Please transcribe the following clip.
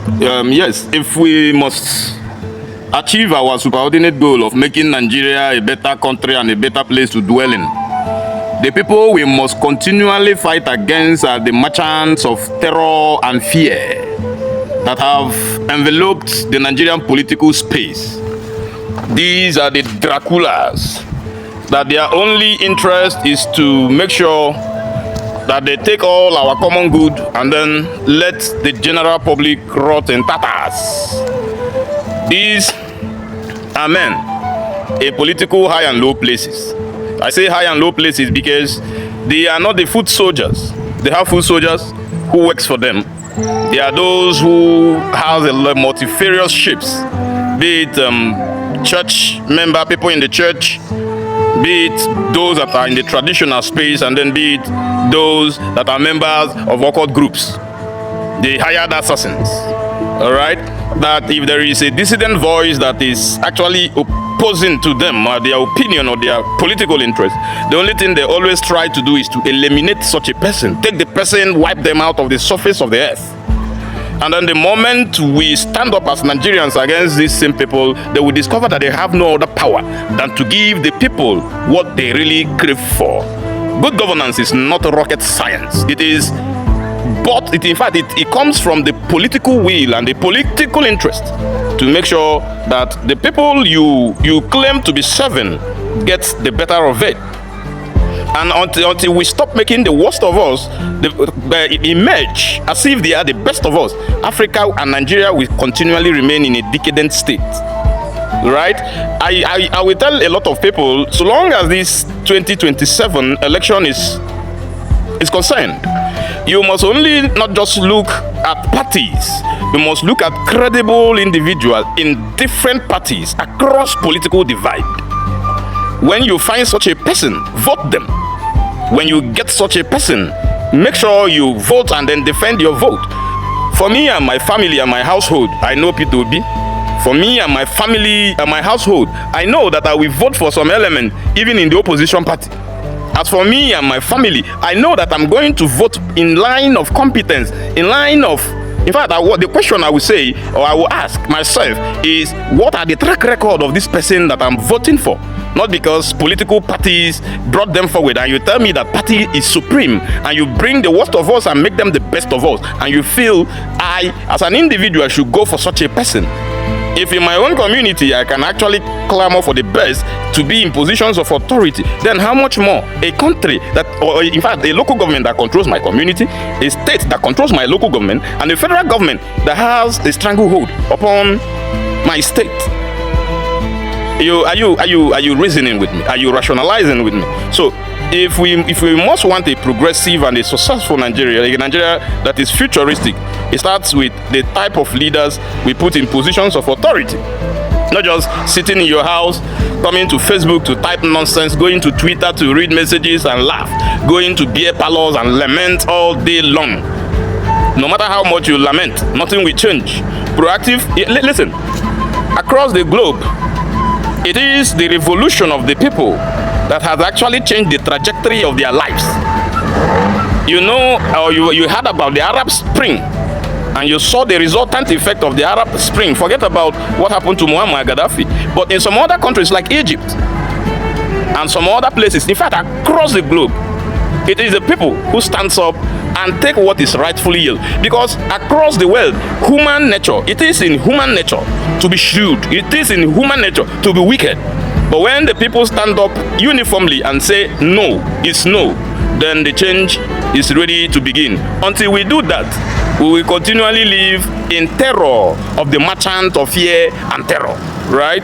Yes, if we must achieve our superordinate goal of making Nigeria a better country and a better place to dwell in, the people we must continually fight against are the merchants of terror and fear that have enveloped the Nigerian political space. These are the Draculas that their only interest is to make sure that they take all our common good and then let the general public rot in tatters. These are men in political high and low places. I say high and low places because they are not the foot soldiers. They have foot soldiers who works for them. They are those who have the multifarious shapes, be it church member, people in the church, be it those that are in the traditional space, and then be it those that are members of occult groups. They hired assassins, all right? That if there is a dissident voice that is actually opposing to them or their opinion or their political interest, the only thing they always try to do is to eliminate such a person, take the person, wipe them out of the surface of the earth. And then the moment we stand up as Nigerians against these same people, they will discover that they have no other power than to give the people what they really crave for. Good governance is not rocket science. It is, but in fact, it comes from the political will and the political interest to make sure that the people you claim to be serving gets the better of it. And until we stop making the worst of us emerge as if they are the best of us, Africa and Nigeria will continually remain in a decadent state. Right? I will tell a lot of people, so long as this 2027 election is concerned, you must only not just look at parties, you must look at credible individuals in different parties across political divide. When you find such a person, vote them. When you get such a person, make sure you vote and then defend your vote. For me and my family and my household, I know P2B. For me and my family and my household, I know that I will vote for some element even in the opposition party. As for me and my family, I know that I'm going to vote in line of competence, in line of, in fact, the question I will say, or I will ask myself is, what are the track record of this person that I'm voting for? Not because political parties brought them forward and you tell me that party is supreme and you bring the worst of us and make them the best of us, and you feel I, as an individual, should go for such a person. If in my own community I can actually clamor for the best to be in positions of authority, then how much more a country that, or in fact a local government that controls my community, a state that controls my local government, and a federal government that has a stranglehold upon my state? Are you reasoning with me? Are you rationalizing with me? So if we must want a progressive and a successful Nigeria, a Nigeria that is futuristic, it starts with the type of leaders we put in positions of authority. Not just sitting in your house, coming to Facebook to type nonsense, going to Twitter to read messages and laugh, going to beer parlors and lament all day long. No matter how much you lament, nothing will change. Proactive, listen, across the globe, it is the revolution of the people that has actually changed the trajectory of their lives. You know, or you heard about the Arab Spring, and you saw the resultant effect of the Arab Spring. Forget about what happened to Muammar Gaddafi. But in some other countries like Egypt, and some other places, in fact, across the globe, it is the people who stands up and take what is rightfully yours. Because across the world, human nature, it is in human nature to be shrewd. It is in human nature to be wicked. But when the people stand up uniformly and say no, it's no, then the change is ready to begin. Until we do that, we will continually live in terror of the merchant of fear and terror, right?